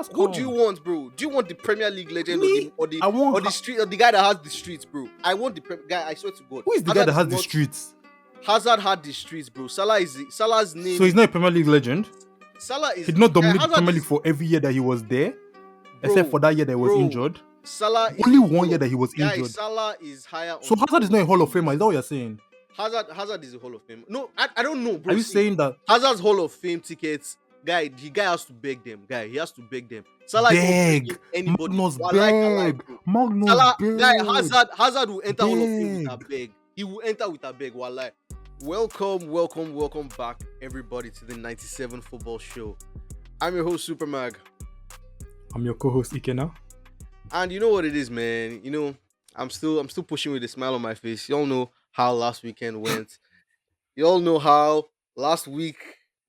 That's Who do you calm. want, bro? Do you want the Premier League legend Me, I want. or the street or the guy that has the streets, bro? I want the guy. I swear to God, Who is the guy Hazard that is has the not. streets? Hazard had the streets, bro. Salah's So name. he's not a Premier League legend. Salah He is did not dominate the Hazard Premier League is for every year that he was there, except bro, for that year that he was bro. injured. Salah is Only a one Hall year of that he was guy. injured. Salah is higher So on the Hazard is Hall not a of Hall Fame of Famer. list. Is that what you're saying? Hazard is a Hall of Fame. No, I don't know, bro. Are you See, saying that Hazard's Hall of Fame tickets, guy, the guy has to beg them. Guy, he has to beg them. Salah is not begging beg? anybody. Magnus Wallahi, beg. bro. Magnus Salah, guy, beg. Hazard will enter Hall of Fame with a Beg. beg. He will enter with a beg. Wallahi. Welcome back, everybody, to the 97 Football Show. I'm your host, Super Mag. I'm your co-host Ikenna. And you know what it is, man. You know, I'm still pushing with a smile on my face. You all know how last weekend went. You all know how last week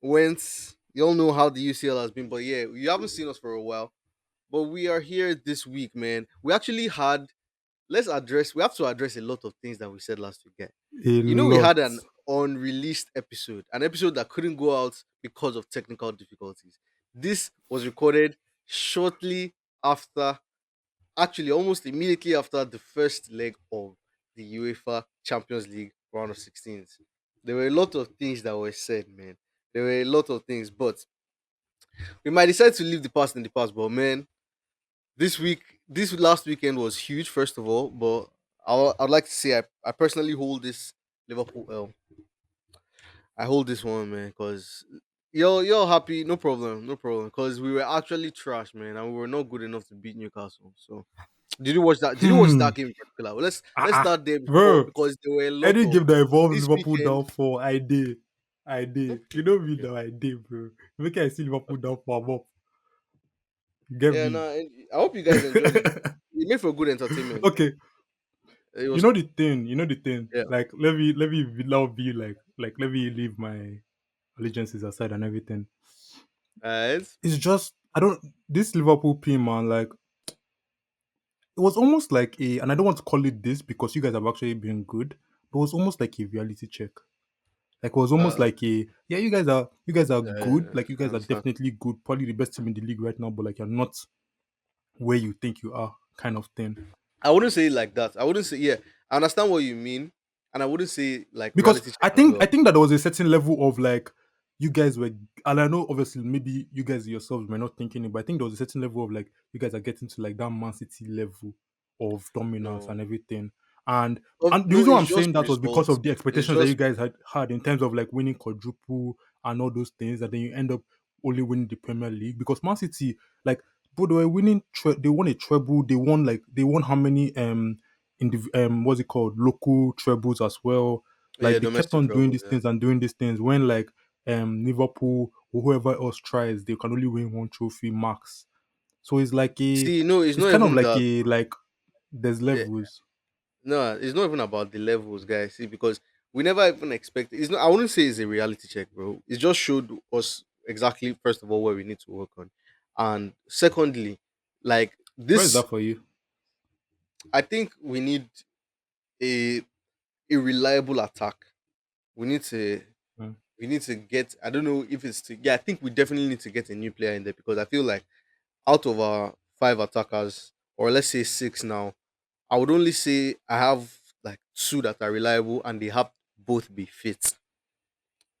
went. You all know how the UCL has been. But yeah, you haven't seen us for a while. But we are here this week, man. We actually had we have to address a lot of things that we said last week, guy. A You know, we lot. had an unreleased episode, an episode that couldn't go out because of technical difficulties. This was recorded shortly after, actually almost immediately after the first leg of the UEFA Champions League round of 16s. There were a lot of things that were said, man. There were a lot of things, but we might decide to leave the past in the past. But man, this last weekend was huge, first of all. But I'd like to say I personally hold this Liverpool L. I hold this one, man, because you're happy, no problem, because we were actually trash, man, and we were not good enough to beat Newcastle. So, did you watch that? Did you watch that game in particular? Well, let's start there before, Bro. because there were a lot Any of game that involves this Liverpool weekend. down four, I did. You know me now, I did, bro. Make I see Liverpool down four, I'm up. You get Yeah, me? no, I hope you guys enjoyed it. It made for good entertainment. Okay. It You was, know the thing. yeah. Like let me now be like let me leave my allegiances aside and everything. It's, It's just I don't this Liverpool team, man, like it was almost like and I don't want to call it this because you guys have actually been good, but it was almost like a reality check. Like it was almost uh, like yeah, you guys are good, like you I guys are understand. definitely good, probably the best team in the league right now, but like you're not where you think you are, kind of thing. I wouldn't say it like that. I wouldn't say, yeah. I understand what you mean, and I wouldn't say like Because reality check I as think I well. think that there was a certain level of like you guys were, and I know obviously maybe you guys yourselves were not thinking it, but I think there was a certain level of like you guys are getting to like that Man City level of dominance No, and everything. And the no, reason why I'm it's saying just that was because results. of the It's expectations that you just guys had in terms of like winning quadruple and all those things, and then you end up only winning the Premier League because Man City, like, bro, they were winning. They won a treble. They won how many in the what's it called, local trebles as well. yeah, Like they kept domestic on doing troubles. these Yeah. things and doing these things when like Liverpool or whoever else tries, they can only win one trophy max. So it's like See, no, it's it's not kind of even like that. there's Yeah, levels. no, it's not even about the levels, guys. See, because we never even expected. It's not. I wouldn't say it's a reality check, bro. It just showed us exactly, first of all, where we need to work on, and secondly, like Where is this, that for you? I think we need a a reliable attack. We need to Mm. we need to get. I don't know if it's to. Yeah, I think we definitely need to get a new player in there because I feel like out of our five attackers, or let's say six now, I would only say I have like two that are reliable, and they have both be fit.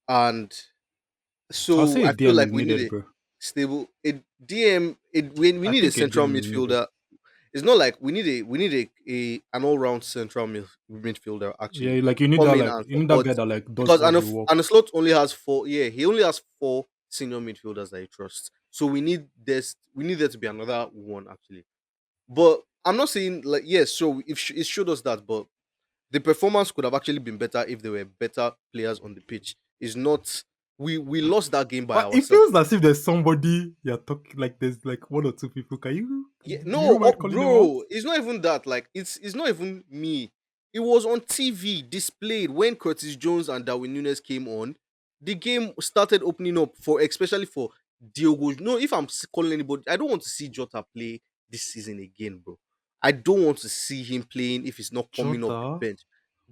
And I'll so say a I feel DM like is we need needed, a bro. stable a DM. We I need a think a central DM is needed. midfielder. It's not like we need a an all round central midfielder actually Yeah, like to come in and you need that support guy that like does because all the work. and the slot only has four. Yeah, he only has four senior midfielders that he trusts. So we need this. We need there to be another one actually. But I'm not saying like yes. So if it showed us that, but the performance could have actually been better if there were better players on the pitch. Is not we lost that game by But it ourselves. feels as if there's somebody you're talking like there's like one or two people. Yeah, Do you no, mind calling them out? bro, it's not even that. Like, it's not even me. It was on TV displayed when Curtis Jones and Darwin Nunes came on. The game started opening up for especially for Diogo. No, if calling anybody, I don't want to see Jota play this season again, bro. I don't want to see him playing if he's not coming off the Jota. bench.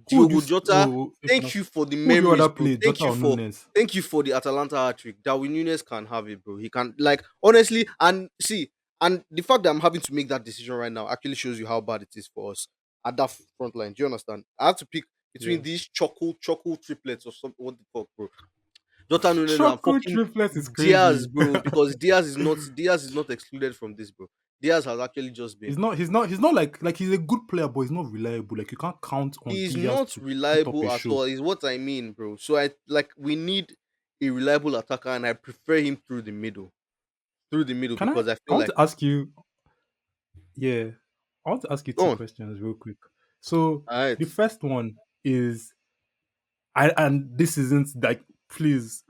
Who would you? Diogo Jota, Okay, thank you for the who would you memories, rather bro. play, Jota or Nunes? Thank you for the Atalanta hat trick. Darwin Nunes can have it, bro. He can like honestly and see And the fact that I'm having to make that decision right now actually shows you how bad it is for us at that front line. Do you understand? I have to pick between Yeah. these chuckle triplets or something. What the fuck, bro? Jota Nunes and Choco fucking triplets is Diaz, crazy. bro. Because Diaz is not excluded from this, bro. Diaz has actually just been. He's not like he's a good player, but he's not reliable. Like you can't count on He's Diaz not to put up a reliable at show. all. Is what I mean, bro. So I like we need a reliable attacker, and I prefer him through the middle Can I? because I I feel want like to ask you. Yeah, I want to ask you go two on. questions real quick. So All right, the first one is I and this isn't like please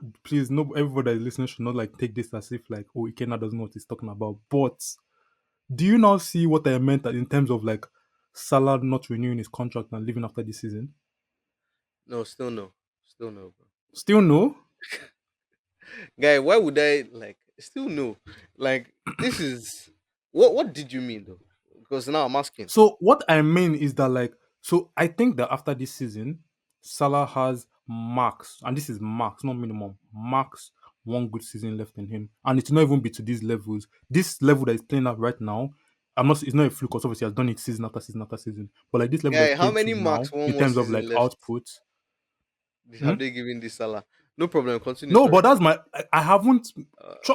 no everybody that is listening should not like take this as if like oh Ikenna doesn't know what he's talking about. But do you now see what I meant in terms of like Salah not renewing his contract and leaving after this season? no, still no, bro. Still no. Guy, why would I like still no? Like this is what did you mean though? Because now I'm asking. So what I mean is that like so I think that after this season, Salah has max, and this is max, not minimum, max one good season left in him. And it will not even be to these levels. This level that he's playing at right now, it's not a fluke because obviously he has done it season after season after season. But like this level that he's Guy, how playing to many now, marks one in more terms of like season left output. have Hmm? they given this Salah? No problem, continue, No, but sorry. that's my. I haven't.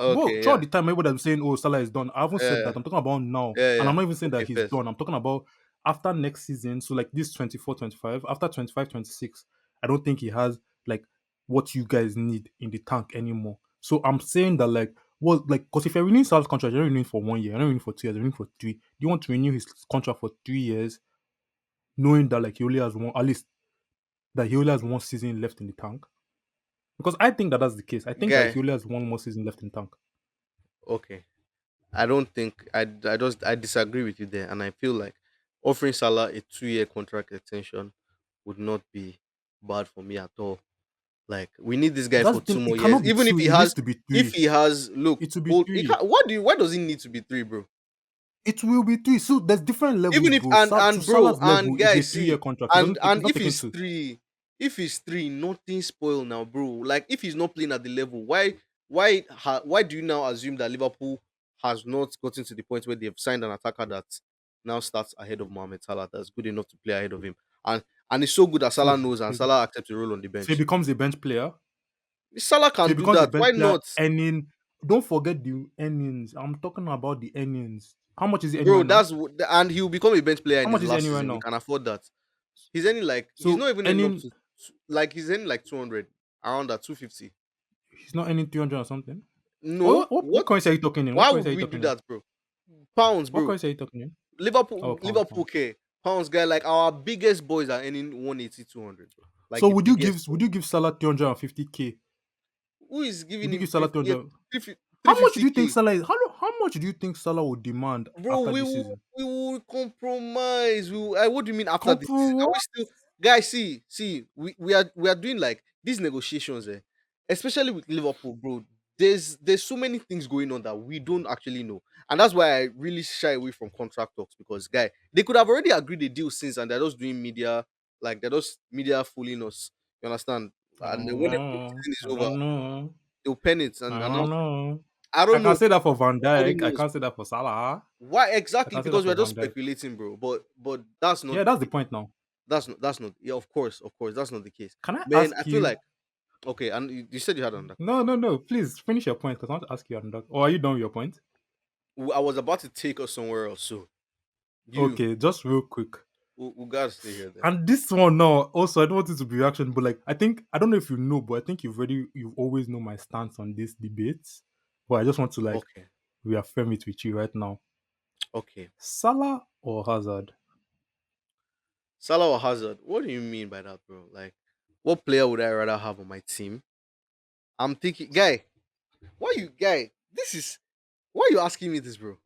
Well, Okay, throughout yeah. the time, everybody was saying, "Oh, Salah is done." I haven't said Yeah, that. I'm talking about now, and yeah. I'm not even saying that Okay, he's first. done. I'm talking about after next season. So like this 24-25, after 25-26, I don't think he has like what you guys need in the tank anymore. So I'm saying that like, well, like, because if you're renewing Salah's contract, you're not renewing for 1 year, you're not renewing for 2 years, you're renewing for three. Do you want to renew his contract for 3 years, knowing that like he only has one, at least that he only has one season left in the tank? Because I think that that's the case. I think that Guy, he only has one more season left in the tank. okay. I don't think I disagree with you there, and I feel like offering Salah a 2 year contract extension would not be bad for me at all. Like we need this guy That's for the two thing. more It years. cannot be Even two. It needs to be if three. he has look, It will be hold it three. can't, why does it need to be three, bro? It will be three. So there's different levels, Even if bro. To and bro Salah's level and is a guys 3 year see contract. It doesn't take. It's and not taken two. if he's three, nothing spoil now, bro. Like if he's not playing at the level, why do you now assume that Liverpool has not gotten to the point where they've signed an attacker that now starts ahead of Mohamed Salah that's good enough to play ahead of him, and it's so good that So Salah knows and Salah accepts a role on the so he bench. becomes a bench player. Salah So he can do becomes a that. bench Why player not, earning. Don't forget the earnings. I'm talking about the earnings. How much is he earning bro? right now? And he'll become a bench player How in much his is he last earning right season. We now? can afford that. He's earning like he's So not even earning up earning, to like he's earning like 200 around that 250. he's not earning 300 or something. No, What what? currency are you talking in? What Why currency would are you we do talking in? that, bro? Pounds, What bro. currency are you talking in? Oh, pounds, Liverpool, pounds. okay. Pounds, guy. Like our biggest boys are earning 180, 200, bro. Like So the biggest would boys. you give Salah 350k? Who is Would giving you him give Salah 350, 300? How much do you think 350k? Salah is? How much do you think Salah will demand Bro, after this season? we will compromise. What do you mean after this season? Compro Are what? we still, guys? See, we are doing like these negotiations, especially with Liverpool, bro. There's so many things going on that we don't actually know, and that's why I really shy away from contract talks because, guy, they could have already agreed a deal since, and they're just doing media, like they're just media fooling us. You understand? I And then don't when the know. season is I over, don't know. they'll pen it, I and don't not. know. I I don't can know. say that for Van Nobody Dijk. I knows. can't say that for Salah. Why I exactly? can say that Because for we're just Van Dijk. speculating, bro. But that's not Yeah, the that's the case. point now. That's not. Yeah, of course, that's not the case. Can I Man, I ask feel you? like okay, and you said you had another No, question. no, no. Please finish your point because I want to ask you another. Or are you done with your point? I was about to take us somewhere else, so you Okay, just real quick. we gotta stay here then. And this one now, also, I don't want it to be reaction, but like, I don't know if you know, but I think you've always know my stance on this debate. But I just want to like Okay, reaffirm it with you right now. okay. Salah or Hazard? Salah or Hazard? What do you mean by that, bro? Like, what player would I rather have on my team? I'm thinking, guy. Guy? This is why are you asking me this, bro?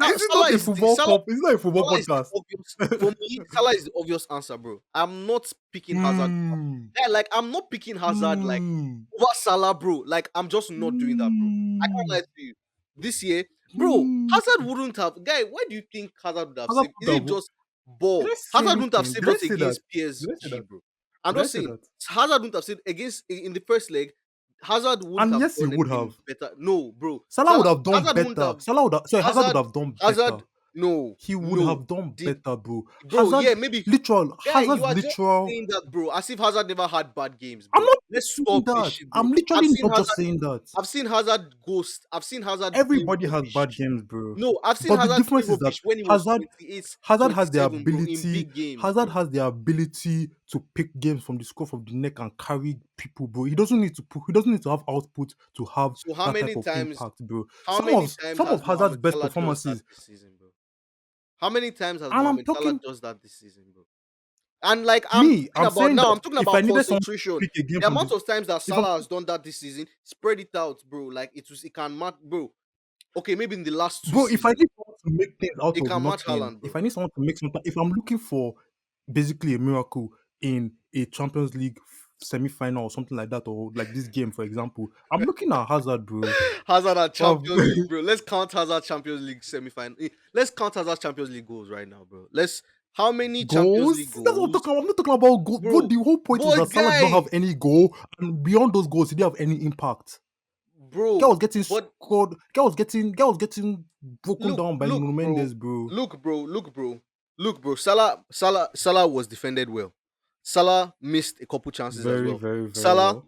Is it not a football Salah cup? It's not a football Salah is the podcast. obvious for me. Salah is the obvious answer, bro. I'm not picking Hazard. Hmm. Yeah, like I'm not picking Hazard like Hmm. over Salah, bro. Like I'm just not doing that, bro. I can't Hmm. lie to you. This year, bro, Hmm. Hazard wouldn't have. Guy, why do you think Hazard would have Hazard saved? put Is it that. just Did ball? I say Hazard wouldn't have anything? saved Did I us say that? against Did I say PSG, that? bro. I'm Did I just say saying that? Hazard wouldn't have saved against in the first leg. Hazard wouldn't And have yes, he done would anything have. better. No, bro. Salah would have done Hazard wouldn't better. have. Hazard would Hazard, have done better. Hazard. No, He would no. have done Did better, bro. bro? Yeah, Hazard, maybe. Guy, you Hazard's are just literal. saying that, bro, as if Hazard never had bad games, I'm bro. not Let's saying stop this that. shit, bro. I'm I've literally seen not just Hazard. saying that. I've seen Hazard ghost. I've seen Hazard play Everybody has bad rubbish. games, bro. No, I've seen But the Hazard play difference is that rubbish when he was Hazard 28, Hazard has the 27, bro, in ability. big games, Hazard bro. has the ability to pick games from the scruff of the neck and carry people, bro. He doesn't need to put. He doesn't need to have output to have So that type of impact, bro. how many times Some of has Hazard's Mohamed best Salah does that performances, this season, bro? How many times has and I'm Mohamed Salah talking does that this season, bro? And like me. I'm saying I'm that talking if I about needed someone to concentration. pick a game The from amount the, of times that if I'm Salah has done that this season, spread it out, bro. Like it can match, bro. Okay, maybe in the last two bro, if I seasons, need someone to make things out it of can match nothing, Haaland, if bro. I need someone to make something, if I'm looking for basically a miracle in a Champions League semi-final or something like that, or like this game, for example, I'm looking at Hazard, bro. Hazard at Bruv. Champions League, bro. Let's count Hazard Champions League semi-final. Let's count Hazard Champions League goals right now, bro. Let's how many Champions Goals? League That's what I'm goals, talking about. I'm not talking about goal. But bro? the whole point was Boy, that Salah did not guy, have any goal, and beyond those goals, he didn't have any impact. Guy bro. was getting But scored. Guy was getting broken look, down by look, Nuno bro. Mendes, bro. Look, bro. Look, bro. Look, bro. Salah was defended well. Salah missed a couple chances as Very, well. very, very Salah, well.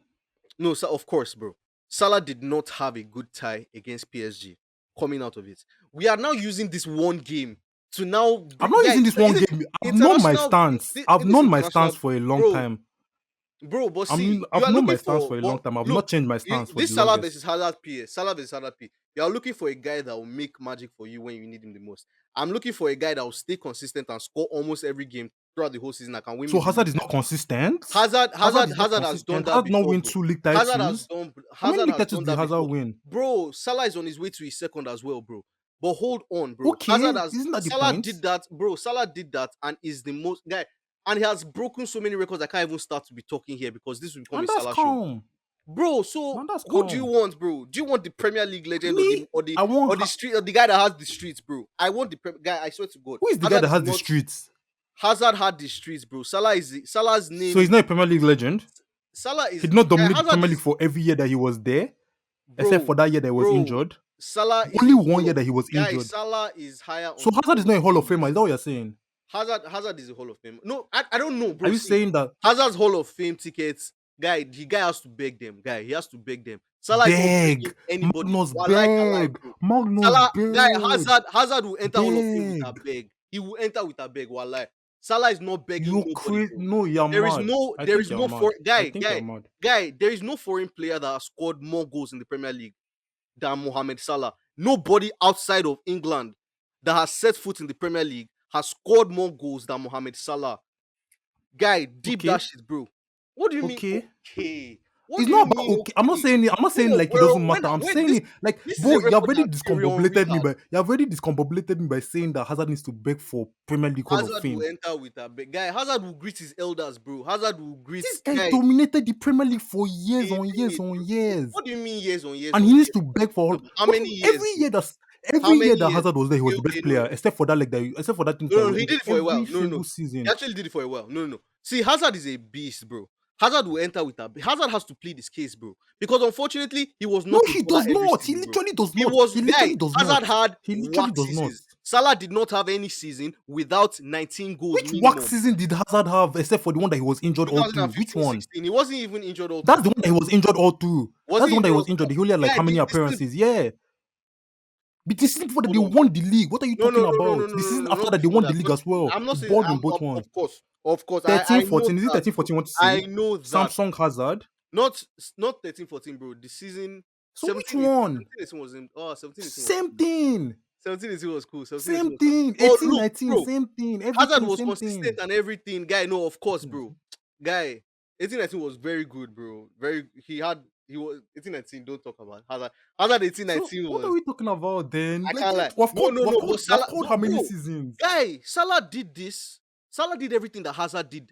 no, of course, bro. Salah did not have a good tie against PSG coming out of it. We are now using this one game to now I'm bring, not guy. using this one Is it game. I've known my international? stance. I've In this known my stance international, for a long bro, time. bro. But see, you I've are known looking my stance for, for a but long time. I've look, not changed my stance for the this Salah longest. versus Hazard P. Salah versus Hazard P. You are looking for a guy that will make magic for you when you need him the most. I'm looking for a guy that will stay consistent and score almost every game throughout the whole season. That can win me So the Hazard league is not title. consistent. Hazard, Hazard Hazard, is not Hazard has done consistent. that Hazard did not before, win bro. 2 league Hazard has titles. done. How many Hazard league has titles done did that Hazard before, win? bro. Salah is on his way to his second as well, bro. But hold on, bro. Okay, isn't that the Salah point? did that, bro. Salah did that and is the most guy. And he has broken so many records. I can't even start to be talking here because this will become And a that's Salah show. calm. Bro, so And that's who do you calm. want, bro? Do you want the Premier League legend or Me, I want. the street or the guy that has the streets, bro? I want the guy. I swear to God, Who is the guy Hazard that is has the not. streets? Hazard had the streets, bro. Salah's So name. he's not a Premier League legend. Salah He is did not guy. dominate the Hazard Premier League is for every year that he was there, except bro, for that year that he was bro. injured. Salah is Only a one Hall year of that he was guy. injured. Salah is higher So on the Hazard Hall is not a of Hall of Fame Famer. Is list. that what you're saying? Hazard is a Hall of Fame. No, I don't know, Are bro. you See, saying that Hazard's Hall of Fame tickets, the guy has to beg them. Guy, he has to beg them. Salah is not begging beg anybody. Magnus Wallahi, tallahi, beg bro. Magnus Salah, guy, beg Hazard will enter Hall of Fame with a beg? beg. He will enter with a beg. Wallahi. Salah is not begging You nobody, crazy? bro. No, you're mad. I There think is you're no mad. for I think you're mad. there is no foreign player that has scored more goals in the Premier League than Mohamed Salah. Nobody outside of England that has set foot in the Premier League has scored more goals than Mohamed Salah. Guy, deep that Okay, shit, bro. What do you mean? okay. Okay. What It's do you not about mean? okay. I'm not Okay. saying it. I'm not saying Bro, like it bro, doesn't matter. I'm when saying it like, this is bro, a record that Thierry Henry has. you have already discombobulated me by saying that Hazard needs to beg for Premier League Hall of Hazard will Fame. enter with a big guy. Hazard will greet his elders, bro. Hazard will greet This guy guy. dominated the Premier League for years He on years did, on bro. years, What do you mean years on years and on he needs years? to beg for How what many years, every bro? year that's How every many year that years? Hazard was there, he was Okay, the okay, best no, player, no. except for that thing that No, he no, was he injured did it for a while. every No, no, single no. He season. actually did it for a while. No, no, no. See, Hazard is a beast, bro. Hazard will enter with a Hazard has to plead his case, bro. Because unfortunately, he was No, not a he baller does every not. He season, bro. literally does He not. was He guy. literally does not. Hazard had He literally whack does not. seasons. Salah did not have any season without 19 goals Which whack minimum. season did Hazard have, except for the one that he was injured all through? Which one? 2015-16. He wasn't even injured all That's through. the one that he was injured all through. Was That's the he one that he injured all was through? injured. He only had like Guy, how many the season. appearances? Yeah. But the season before that, Hold they on. won the league. What are you No, no, talking no, no, no, about? no, The no, season no, after not that, they before won the that. league as well. I'm He not saying. balled in both ones. Of course. I 13, know 14. Is it that, 13, bro. 14 you want to I say? know that. Samsung Hazard. Not 13, 14, bro. The season So which 17, 18, one? 17, 18 was in. Oh, 17, 18 was Same cool. thing. 17, 18 was cool. 17, 18 Same was cool. thing. Oh, 18, look, 19, bro. same thing. Hazard Everything, was same consistent thing. and everything. Guy, no, of course, bro. Guy, 18, 19 was very good, bro. He was 18, 19. Don't talk about Hazard. Hazard 18, So 19 what are was. we talking about then? I Like, can't lie. we've No, called, no, we've no. called, But we've Salah, called how many bro, seasons? guy, Salah did this. Salah did everything that Hazard did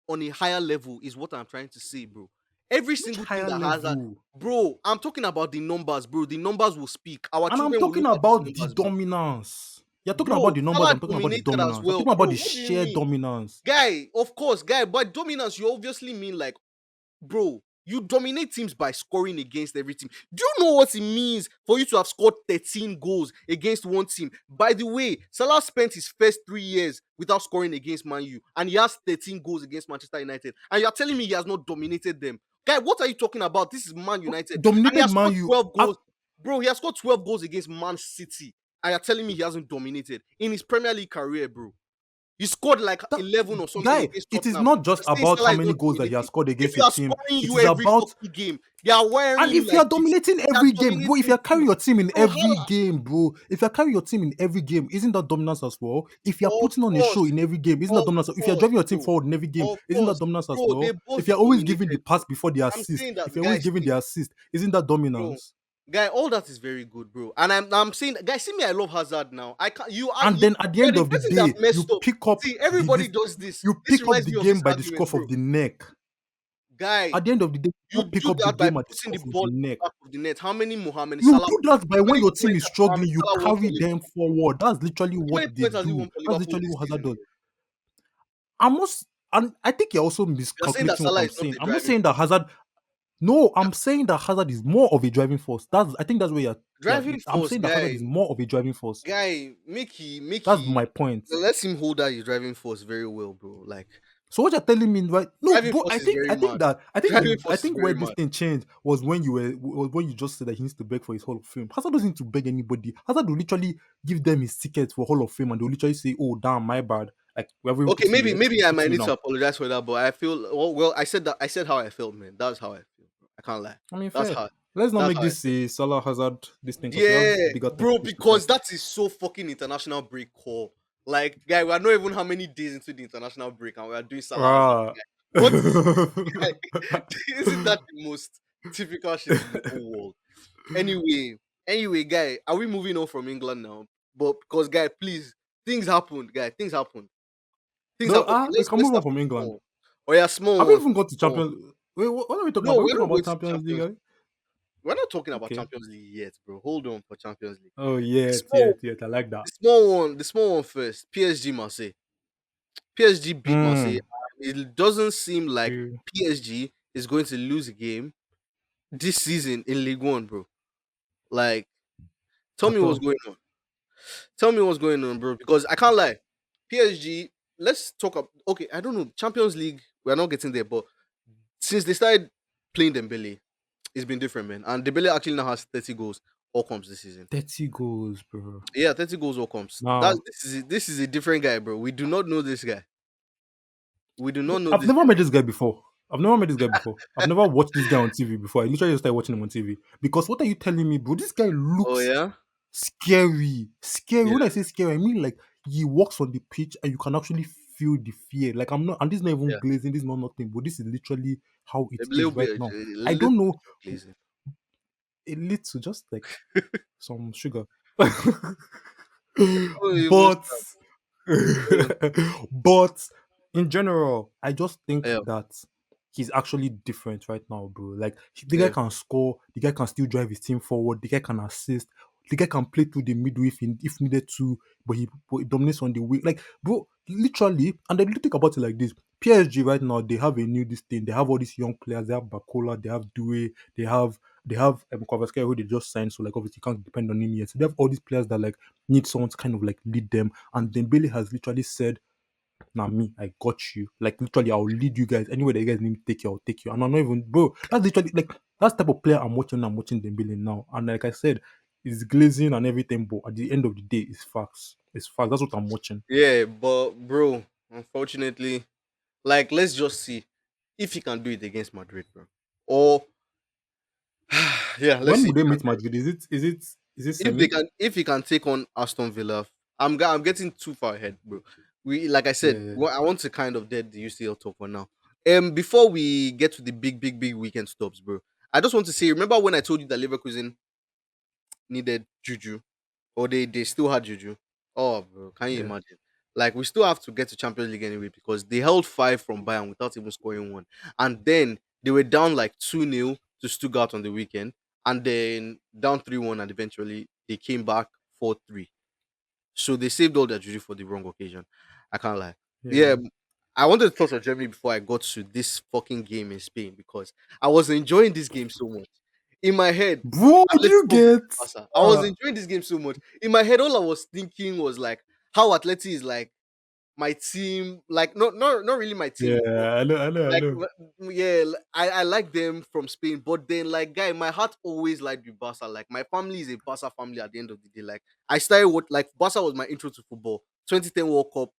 on a higher level, is what I'm trying to say, bro. Every Which single thing higher that Hazard, level? bro, I'm talking about the numbers, bro. The numbers will speak. Our And I'm children will talking look at these about the numbers, bro. dominance. You're talking about Bro, the numbers. Salah I'm talking about the dominated as dominance. I'm well, talking about bro. the What do you sheer mean? dominance. Guy, of course, guy. By dominance, you obviously mean like, bro, You dominate teams by scoring against every team. Do you know what it means for you to have scored 13 goals against one team? By the way, Salah spent his first 3 years without scoring against Man U, and he has 13 goals against Manchester United. And you're telling me he has not dominated them? Guy, what are you talking about? This is Man United. And he Dominated has Man scored U. 12 goals. Bro, he has scored 12 goals against Man City. And you're telling me he hasn't dominated in his Premier League career, bro. He scored like That 11 or something guy, against it is Tottenham. not You're just saying about Salah how is many not goals that he has dominating. scored If against you a are team. scoring It you is every about, fucking game, they are wearing and you if you like are this. dominating They are every game, bro, if you dominating are carrying you. your team in Bro, every how? game, bro, if you are carrying your team in every game, isn't that dominance as well? If you are Of putting on a show course. in every game, isn't that Of dominance? If you are course, driving your team bro. forward in every game, Of isn't that course. dominance as Bro, they well? both If you are always giving the dominated, bro. pass before the I'm assist, saying that, if you're always guys, giving see, the assist, isn't that bro. dominance? Guy, all that is very good, bro. And I'm saying, guys, see me, I love Hazard now. I can't. You are And you. then at the You're end the of the person that day, messed up. See, everybody this does this. you This pick up reminds the me of this game by the argument, scruff bro. of the neck. Guy, At the end of the day, you you don't pick do up the that by game at the putting the scruff of ball the in neck. the back of the net. You do that by How when many your team points is has struggling, Mohamed you Salah won for carry them Liverpool? forward. That's literally How what many they points has he do. won for That's Liverpool literally this what Hazard season, does. bro? I'm not, and I think you're also You're saying that miscalculating what Salah I'm is not saying. a I'm not driving saying that force. Hazard. No, I'm saying that Hazard is more of a driving force. I think that's where you're. Yeah, Driving I'm force, saying that Hazard guy. is more of a driving force. Make That's he my point. let him hold that his driving force very well, bro. Like So what you're telling me, right? No, driving but force is very mad. Driving I force is think very where this mad. thing changed was when you just said that he needs to beg for his Hall of Fame. Hazard doesn't need to beg anybody. Hazard will literally give them his ticket for Hall of Fame, and they'll literally say, "Oh, damn, my bad. Like we haven't Okay, put you yet. maybe We'll I put might you need to now." apologize for that, but I feel well. I said how I felt, man. That's how I feel. Bro. I can't lie. I mean, That's fair. how Let's not that's make how I this feel. a Salah Hazard this thing because we have Yeah, bigger things bro, to because talk. that is so fucking international break call. Like, guy, we are not even how many days into the international break, and we are doing Salah as a Ah. guy. What is guy? Isn't that the most typical shit in the whole world? Anyway, guy, are we moving on from England now? But because, guy, please, things happened, guy. Things happened. Things No, happened. Okay, we can let's move on start from from the England. small one. Oh yeah, small Have we one even first. got to Small one Champions? first. Wait, what are we talking No, about? Are we we're talking not going about to Champions League? Champions. Eh? We're not talking about Okay. Champions League yet, bro. Hold on for Champions League. Oh, The yet, small, yet, yet. I like that. the small one first. PSG Marseille. PSG beat Marseille. Hmm. It doesn't seem like Okay. PSG is going to lose a game this season in League One, bro. Like, tell me At what's all. going on. Tell me what's going on, bro. Because I can't lie. PSG. Let's talk about. Okay, I don't know Champions League. We're not getting there, but since they started playing Dembele, it's been different, man. And Dembele actually now has 30 goals all comes this season. 30 goals, bro. Yeah, 30 goals all comes. Nah. This is a different guy, bro. We do not know this guy. We do not Bro, know I've this never guy. met this guy before. I've never met this guy before. I've never watched this guy on TV before. I literally just started watching him on TV. Because what are you telling me, bro? This guy Oh looks yeah, scary. Scary. yeah, When I say scary, I mean like he walks on the pitch and you can actually feel the fear. Like I'm not, and this is not even yeah. glazing, this is not nothing, but this is literally how A it little is right bit, now. a I little don't bit know of glazing. a little, just like some sugar. Oh, even but start. Oh, even but in general, I just think yeah, that he's actually different right now, bro. Like the guy yeah, can score, the guy can still drive his team forward, the guy can assist, the guy can play through the middle if needed to, but he dominates on the wing. Like, bro, literally, and then you think about it like this. PSG right now, they have a new this thing. They have all these young players. They have Bakola, they have Due, they have Kvaratskhelia who they just signed. So like obviously you can't depend on him yet. So they have all these players that like need someone to kind of like lead them. And Dembele has literally said, "Nah, me, I got you. Like literally, I'll lead you guys anywhere that you guys need me to take you. I'll take you." And I'm not even, bro. That's literally like that's the type of player I'm watching. I'm watching Dembele now, and like I said, it's glazing and everything. But at the end of the day, it's facts. It's facts. That's what I'm watching. yeah. But bro, unfortunately, like let's just see if he can do it against Madrid, bro. Or yeah, let's When see if would he they can meet do it. Madrid? Is it If they semi? can, if he can take on Aston Villa, I'm getting too far ahead, bro. We like I Yeah, said, yeah, I want to kind of dead the UCL talk for now. Before we get to the big weekend stops, bro, I just want to say, remember when I told you that Leverkusen needed Juju, or they still had Juju? Oh, bro, can you yeah. imagine? Like we still have to get to Champions League anyway because they held five from Bayern without even scoring one, and then they were down like 2-0 to Stuttgart on the weekend, and then down 3-1, and eventually they came back 4-3. So they saved all their juju for the wrong occasion. I can't lie. Yeah, Yeah, yeah. I wanted to touch on Germany before I got to this fucking game in Spain because I was enjoying this game so much. In my head, Bro, do you Atletico get? versus Barca. I was enjoying this game so much. In my head, all I was thinking was like how Atleti is like my team, like not really my team, but Yeah, I know, I know, I like know. yeah, I like them from Spain. But then like guy, my heart always lied with Barca. Like my family is a Barca family at the end of the day. Like I started with like Barca was my intro to football. 2010 World Cup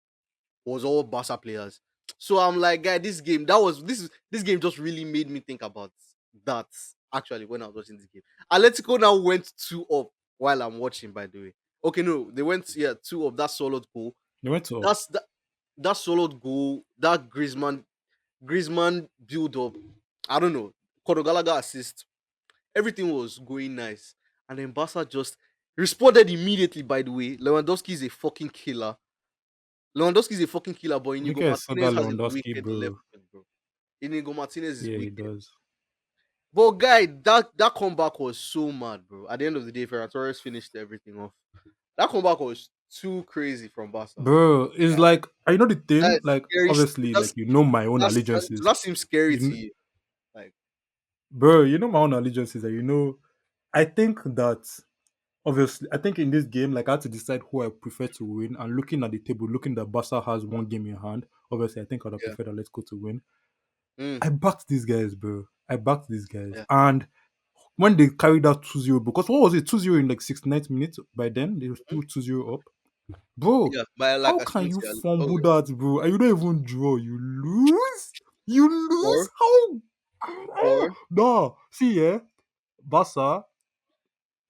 was all Barca players. So I'm like, guy, this game just really made me think about that actually when I was watching this game. Atletico now went 2 up while I'm watching, by the way. Okay, no, they went 2 up. That solid goal. They went to up. That solid goal, that Griezmann build up. I don't know. Kodogalaga assist. Everything was going nice. And then Barca just responded immediately, by the way. Lewandowski is a fucking killer. Lewandowski is a fucking killer, but You Inigo guys saw that Martinez has a Lewandowski, wicked left bro. foot, bro. Inigo Martinez is Yeah, he wicked. does. But guy, that comeback was so mad, bro. At the end of the day, Ferran Torres finished everything off. That comeback was too crazy from Barca. Bro, it's like, you know the thing? That's Like, scary. obviously, like, you know my own Does allegiances. that seem scary You, to you? Like, bro, you know my own allegiances, and you know, I think that obviously, I think in this game, like I had to decide who I prefer to win. And looking at the table, looking that Barca has one game in hand, obviously, I think I'd have yeah. preferred Atletico to win. Mm, I backed these guys, bro. I backed these guys. yeah. And when they carried out 2-0, because what was it, 2-0 in like 69th minute by then? They were Mhm. still 2-0 up. Bro, Yeah. But like how I can think you yeah. fumble Okay. that, bro? And you don't even draw, you lose? You lose? Or How? or No. See, yeah, Barca,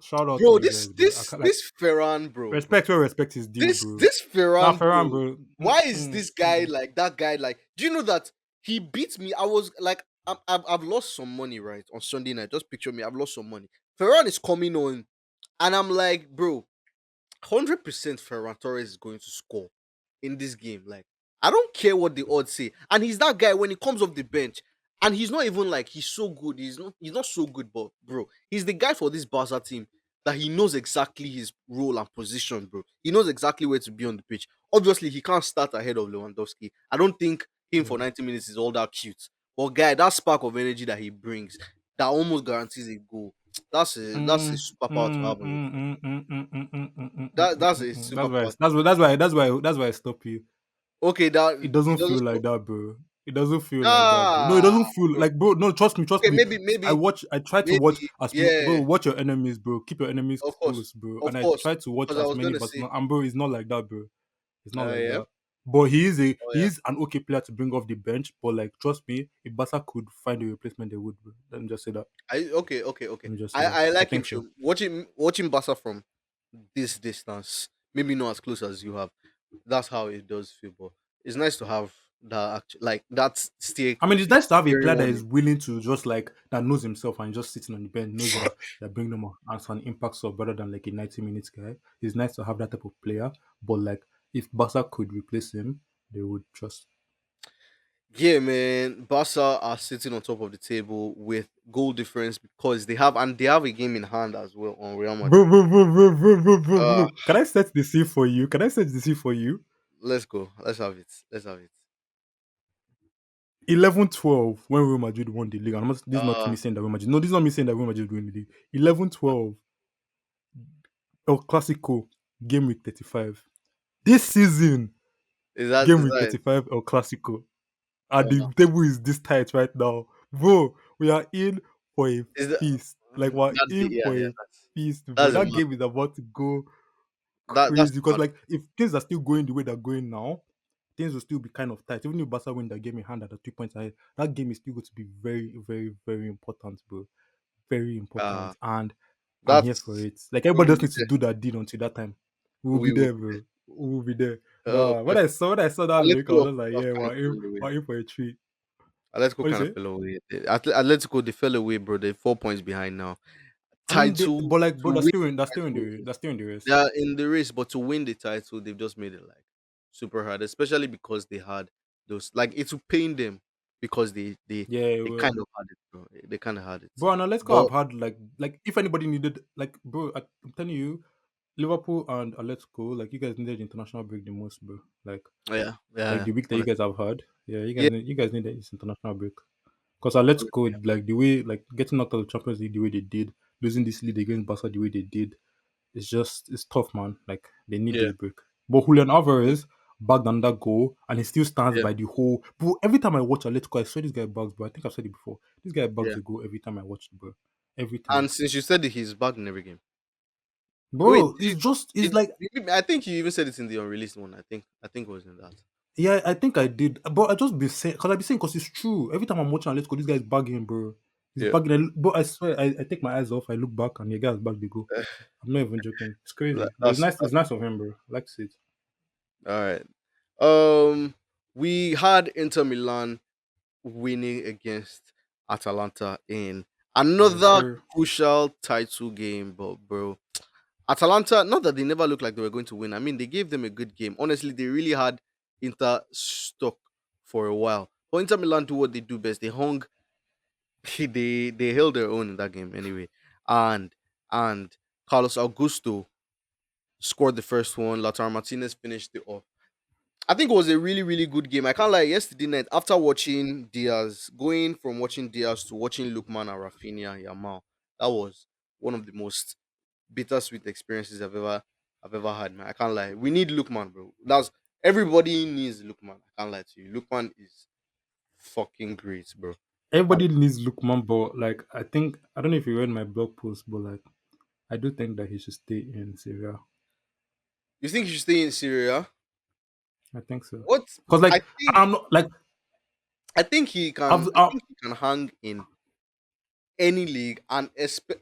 shout out to bro, you guys, bro. I can't, like, this Ferran, bro. respect where respect is due, bro. This Nah, Ferran, Ferran, bro. bro. Why is this guy Mm. like that guy? Like, do you know that he beat me? I was like, I've lost some money, right? On Sunday night. Just picture me, I've lost some money. Ferran is coming on, and I'm like, bro, 100% Ferran Torres is going to score in this game. Like, I don't care what the odds say. And he's that guy when he comes off the bench, and he's not even like he's so good. He's not so good, but bro, he's the guy for this Barca team that he knows exactly his role and position, bro. He knows exactly where to be on the pitch. Obviously, he can't start ahead of Lewandowski. I don't think him for Yeah. 90 minutes is all that cute. But guy, that spark of energy that he brings, that almost guarantees a goal. That's a Mm, superpower to mm, have on your mm, team. mm, mm, mm, mm, mm, mm, mm, mm, That's mm, a mm. That's why. superpower. That's why I stop you. Okay, that It it doesn't doesn't feel like stop. that, bro. It doesn't feel like that, bro. No, it Ah, doesn't feel bro. like, bro. No, trust me, trust Okay, me. I try to watch maybe, as yeah, bro. Watch your enemies, bro. Keep your enemies close, bro. of And I course. try to watch Because I as was many gonna Barcelona. say, And bro, it's not like that, bro. It's not like yeah, that. But oh he yeah. is an okay player to bring off the bench. But like, trust me, if Barca could find a replacement, they would, bro. Let me just say that. Okay. Let me just say that. I I like him think so. so. Watching Barca from this distance, maybe not as close as you have. That's how it does feel, but it's nice to have that like that I mean, it's nice to have a steering player that on is it. willing to just like that knows himself and just sitting on the bench, knows that bring them as an impact sub rather than like a 90 minutes guy. It's nice to have that type of player. But like if Barca could replace him, they would just Yeah, man. Barca are sitting on top of the table with goal difference because they have a game in hand as well on Real bro, Madrid. bro, bro, bro, bro, bro, bro, Uh bro. Can I set the scene for you? Can I set the scene for you? let's go. Let's have it. Let's have it. 11-12 when Real Madrid won the league. This is not Uh me saying that Real Madrid. No, this is not me saying that Real Madrid win the league. 11-12 El Clasico game week 35. This season game is week that 35 El Clasico. And uh, the table is this tight right now. Bro, we are in for a is that feast. Like, we're that's the in for a feast, bro. that's a That mad game is about to go that's crazy. a Because, mad like, if things are still going the way they're going now, things will still be kind of tight. Even if Barca win that game in hand at the 3 points ahead, that game is still going to be very, very, very important, bro. Very uh important. And I'm here for that's it. Like, we everybody will just be needs to there. do that deal until that time. We will be We will there, be bro. We will be there. there. Nah, when I saw that link, I was Atletico just like, have yeah, kind of fell away. we're in for a treat. Atletico What do kind you of say? fell away. Atletico they fell away, bro. They're 4 points behind now. I mean, Title but like, to but win that's the still in title. the that's still in the They race. are in the race, but to win the title, they've just made it like super hard, especially because they had those like it will pain them because Yeah, it they will. kind of had it, bro. They kind of had it. Bro, and let's go But have had like if anybody needed like bro, I'm telling you, Liverpool and Atletico, like you guys needed international break the most, bro. Yeah, Like yeah. the week that you Honestly, guys have had, yeah, yeah, you guys need this international break. Because Atletico, honestly, like the way, like getting knocked out of the Champions League the way they did, losing this lead against Barca the way they did, it's tough, man. Like they need yeah, this break. But Julian Alvarez bagged another goal, and he still stands yeah, by the whole. Bro, every time I watch Atletico, I swear this guy bugs, bro. I think I've said it before. This guy bugs yeah. a goal every time I watch it, bro. Every time, And since you said that he's back in every game, wait, bro. It's just, it's did like, I think you even said it in the unreleased one. I think it was in that. yeah, I think I did, but I just be saying, cause I be saying, cause it's true. Every time I'm watching Atletico, this guy's bugging, bro. He's Yeah. bugging. But I swear, I take my eyes off. I look back, and the guy's back. They go. I'm not even joking. It's crazy, but it's nice. It's That's nice of him, bro. I like to see it. all right. Um, we had Inter Milan winning against Atalanta in Yes, another sir. crucial title game, but bro, Atalanta, not that they never looked like they were going to win. I mean, they gave them a good game. Honestly, they really had Inter stuck for a while. But Inter Milan do what they do best. They hung, they held their own in that game anyway. And and Carlos Augusto scored the first one. Lautaro Martinez finished it off. I think it was a really, really good game. I can't lie. Yesterday night, after watching Diaz, going from watching Diaz to watching Lukman and Rafinha Yamal, that was one of the most bittersweet experiences I've ever had, man. I can't lie. We need Lukman, bro. That's everybody needs Lukman. I can't lie to you. Lukman is fucking great, bro. And Everybody needs Lookman, but like I think I don't know if you read my blog post, but like I do think that he should stay in Syria. you think you should stay in Syria? I think so. What? Cause I like think I'm not like I think he can. I've, I I think he can hang in any league, and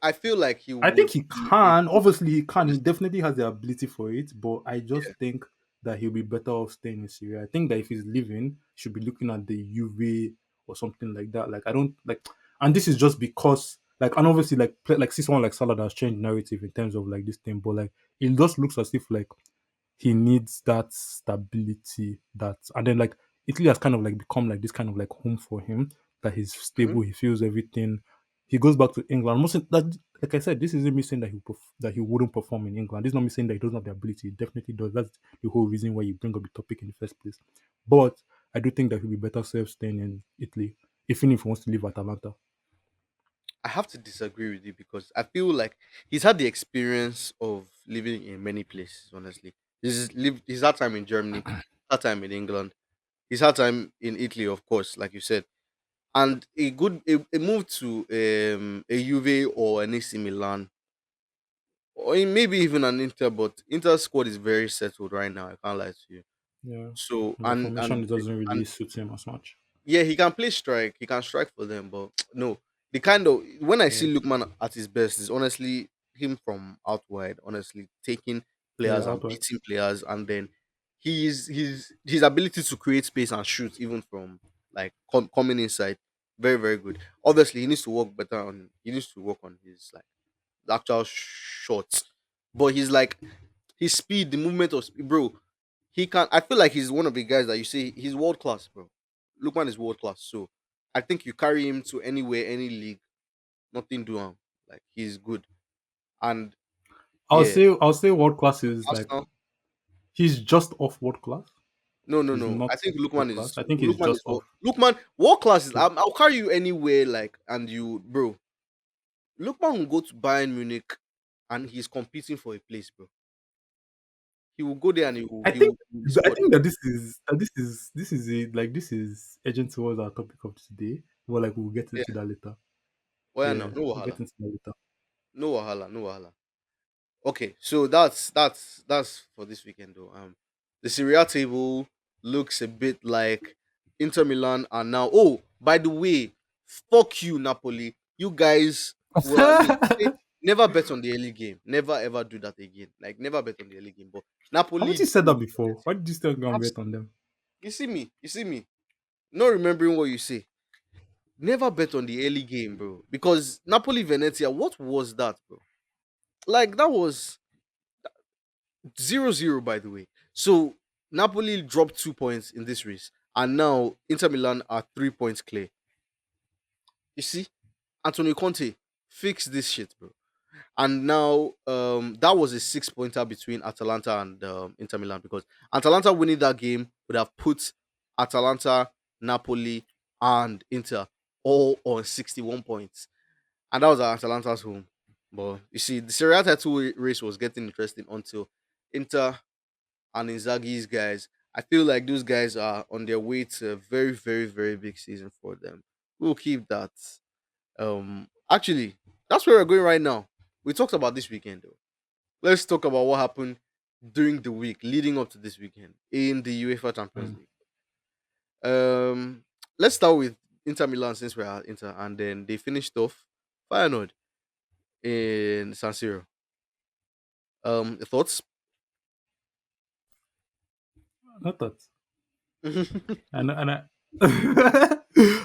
I feel like he I think would he be a can. good. Obviously, he can. He Honestly, definitely has the ability for it. But I yeah. just think that he'll be better off staying in Syria. I think that if he's leaving, he should be looking at the UV or something like that. Like I don't like, and this is just because like, and obviously like see someone like Salah that's changed narrative in terms of like this thing. But like it just looks as if like he needs that stability and then like Italy has kind of like become like this kind of like home for him, that he's Mhm. stable, he feels everything. He goes back to England. Most that, like I said, this isn't me saying that that he wouldn't perform in England. This is not me saying that he doesn't have the ability. He definitely does. That's the whole reason why you bring up the topic in the first place. But I do think that he'll be better served staying in Italy, even if he wants to leave Atalanta. I have to disagree with you because I feel like he's had the experience of living in many places. Honestly, He's had time in Germany, had time in England. He's had time in Italy, of course, like you said, and a move to a Juve or an AC Milan or maybe even an Inter. But Inter squad is very settled right now. I can't lie to you. Yeah. So And the formation doesn't and really suit him as much. yeah, he can play strike. He can strike for them, but no. The kind of when I Yeah. see Lukman at his best is honestly him from out wide, honestly taking Yeah, players and outright. beating players, and then his ability to create space and shoot even from like coming inside, very very good. Obviously, he needs to work better on. He needs to work on his like actual shots, but he's like his speed, the movement of speed, bro. He can. I feel like he's one of the guys that you say he's world class, bro. Lukman is world class. So I think you carry him to anywhere, any league, nothing do him. Like he's good. And yeah, I'll say world class is like Arsenal. he's just off world class. No, no, He's no. I not think world Lukman class. is I think he's Lukman is just off. world class is. Okay. I'll carry you anywhere, like, and you, bro. Lukman will go to Bayern Munich, and he's competing for a place, bro. He will go there and I he think will, he will be squad. that this is a like this is edging towards our topic of today. But like we'll get Yeah. into that later. Well, no, Yeah, no we'll wahala, get into that later. no wahala, no wahala. Okay, so that's for this weekend though. The Serie A table looks a bit like Inter Milan are now. Oh, by the way, fuck you, Napoli. You guys, well, no, never bet on the early game. Never ever do that again. Like never bet on the early game. But Haven't Napoli, you said that do before? Why did you still go and abs- bet on them? you see me, you see me. Not remembering what you say. Never bet on the early game, bro. Because Napoli Venezia, what was that, bro? Like that was 0-0, by the way. So Napoli dropped 2 points in this race, and now Inter Milan are 3 points clear. You see, Antonio Conte, fix this shit, bro. And now that was a 6 pointer between Atalanta and Inter Milan, because Atalanta winning that game would have put Atalanta, Napoli, and Inter all on 61 points, and that was at Atalanta's home. But you see, the Serie A title race was getting interesting until Inter and Inzaghi's guys. I feel like those guys are on their way to a very, very, very big season for them. We'll keep that. Actually, that's where we're going right now. We talked about this weekend though. Let's talk about what happened during the week leading up to this weekend in the UEFA Champions Mm. League. Um, let's start with Inter Milan since we're at Inter, and then they finished off Feyenoord in San Siro. Thoughts? Not that. Why And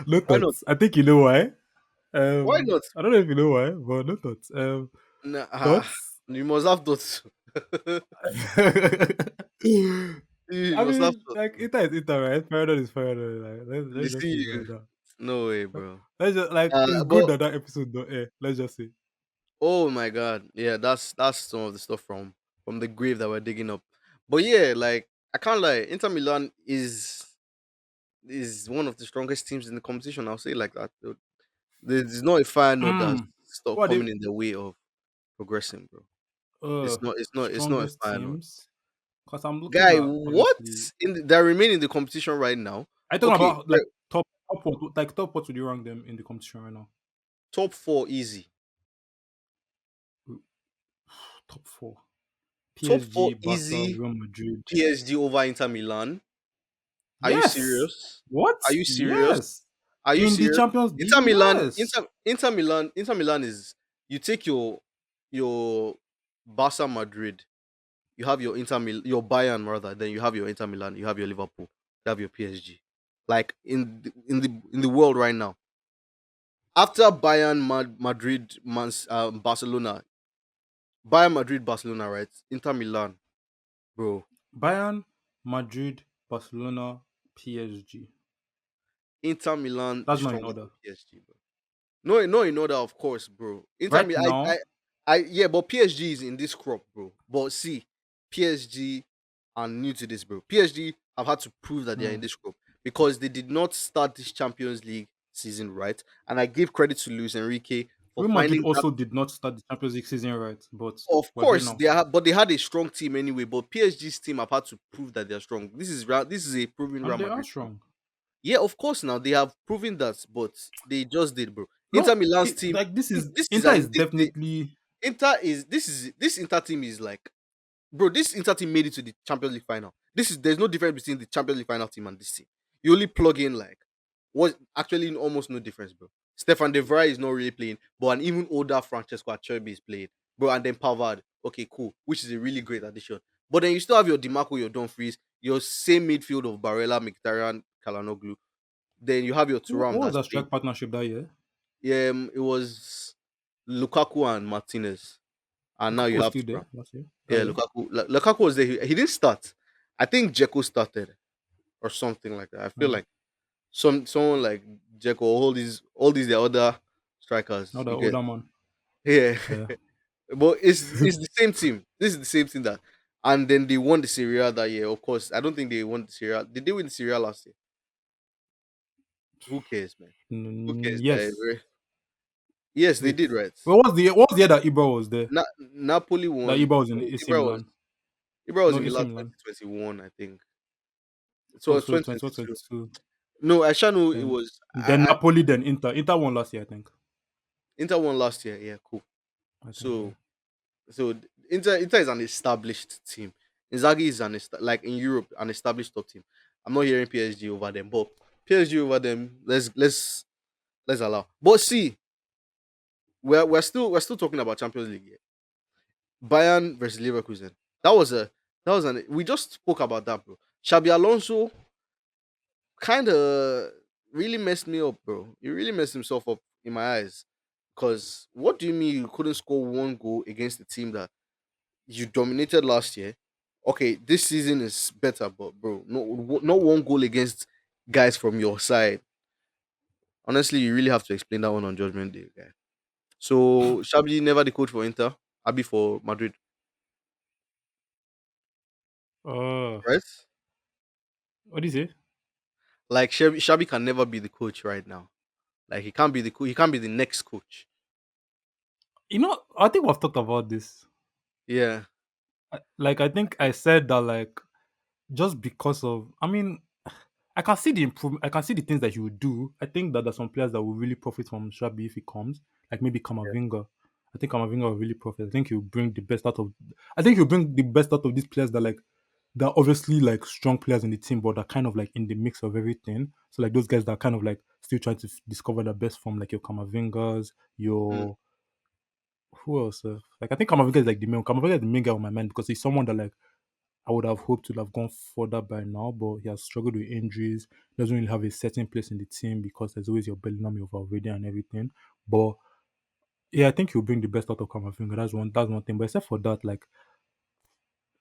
not not? that. I think you know why. Why not? I don't know if you know why, but not that. Nah, Thoughts? you must have thoughts. You I must have mean, thoughts. like Inter is Inter, right? Paradise is Paradise. Like, let's just Listen, leave it you. at that. No way, bro. Let's just like it's good But that that episode don't air. Let's just say. oh my god, yeah, that's some of the stuff from the grave that we're digging up. But yeah, like I can't lie, Inter Milan is one of the strongest teams in the competition. I'll say it like that. Though. There's not a fire note that's Mm. stop What are coming the in the way of progressing, bro. It's not a strongest fire note. teams? Because I'm looking Guy, at what obviously. that remain in the competition right now? I talking Okay, about like top what, like top what would you rank them in the competition right now? top four easy. Top four. Top four PSG, Barca, easy. Real Madrid. PSG over Inter Milan. Are you Yes. serious? What? Are you serious? Yes. Are you In the serious? Champions Inter League, Milan, yes. Inter Milan is you take your Barca Madrid, you have your your Bayern rather, then you have your Inter Milan, you have your Liverpool, you have your PSG. Like in the world right now, after Bayern, Madrid, Barcelona, Bayern, Madrid, Barcelona, right? Inter Milan, bro. Bayern, Madrid, Barcelona, PSG. Inter Milan is That's not in stronger order. than PSG, bro. No, no, in order, of course, bro. Inter Right Milan, now, yeah, but PSG is in this crop, bro. But see, PSG are new to this, bro. PSG have had to prove that they are in hmm, this crop because they did not start this Champions League season right. And I give credit to Luis Enrique for Real Madrid finding that. also did not start the Champions League season right, but Of we're here course, now. but they had a strong team anyway. But PSG's team have had to prove that they are strong. This is a proven Real And they are Madrid team. strong. Yeah, of course. Now they have proven that, but they just did, bro. Inter No, Milan's team. like this is This is Inter an is definitely Inter is this Inter team is like, bro. This Inter team made it to the Champions League final. There's no difference between the Champions League final team and this team. You only plug in like what actually almost no difference, bro. Stefan De Vrij is not really playing, but an even older Francesco Acerbi is playing, bro. And then Pavard, okay, cool, which is a really great addition. But then you still have your Dimarco, your Dumfries, your same midfield of Barella, Mkhitaryan, Kalanoglu. Then you have your what Turam was that's that playing. strike partnership that year? Yeah, it was Lukaku and Martinez, and now Lukaku you was have still Turam. there last year. That Yeah, year. Lukaku was there. He didn't start. I think Dzeko started or something like that. I feel Mm. like someone like Dzeko, all these the other strikers. Not the You get older man. yeah, Yeah. but it's the same team. This is the same thing that, and then they won the Serie A that year. Of course, I don't think they won the Serie A. Did they win the Serie A last year? Who cares, man? Who cares? Yes. Yes, they Wait. did, right? What was the year that Ibra was there? Napoli That won. Ibra was in No, AC Milan. Ibra was No, in AC Milan Milan. 2021, I think. So it Oh, was so 21, 2022. 22. No, I sure know it Then was. then Napoli, then Inter. Inter won last year, I think. Inter won last year. Yeah, cool. I think, yeah. So Inter is an established team. Inzaghi is like in Europe an established top team. I'm not hearing PSG over them, but PSG over them. Let's allow. But see, we're still talking about Champions League here. Bayern versus Leverkusen. That was a that was an we just spoke about that, bro. Xabi Alonso kind of really messed me up, bro. He really messed himself up in my eyes. Because what do you mean you couldn't score one goal against the team that you dominated last year? Okay, this season is better, but bro, no, not one goal against guys from your side. Honestly, you really have to explain that one on Judgment Day, guy. So Shabby never the coach for Inter, Abi for Madrid, Uh, right? what do you say? Like Shabby can never be the coach right now. Like he can't be he can't be the next coach. I think we've talked about this. Yeah, Like, I think I said that, like, just because of, I mean, I can see the improvement. I can see the things that he would do. I think that there's some players that will really profit from Shabby if he comes, like maybe Kamavinga. I think Kamavinga will really profit. I think he'll bring the best out of. I think he'll bring the best out of these players that, like, they're obviously like strong players in the team, but they're kind of like in the mix of everything. So like those guys that are kind of like still trying to discover their best form, like your Kamavingas, mm, your who else? Like I think Kamavinga is like the main. Kamavinga is the main guy on my mind because he's someone that, like, I would have hoped to have gone further by now, but he has struggled with injuries. Doesn't really have a certain place in the team because there's always your Bellingham, your Valverde, and everything. But yeah, I think he'll bring the best out of Kamavinga. That's one thing. But except for that, like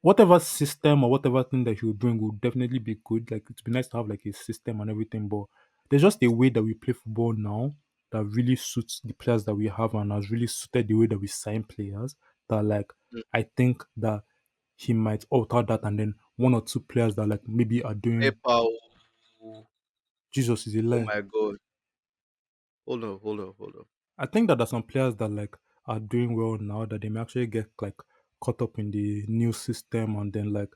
whatever system or whatever thing that he'll bring will definitely be good. Like it'd be nice to have like a system and everything. But there's just a way that we play football now that really suits the players that we have and has really suited the way that we sign players. That, like, mm. I think that he might alter that, and then one or two players that like maybe are doing Kepa, Jesus is a oh lie. my god. Hold on, hold on, hold on. I think that there's some players that like are doing well now that they may actually get like caught up in the new system, and then like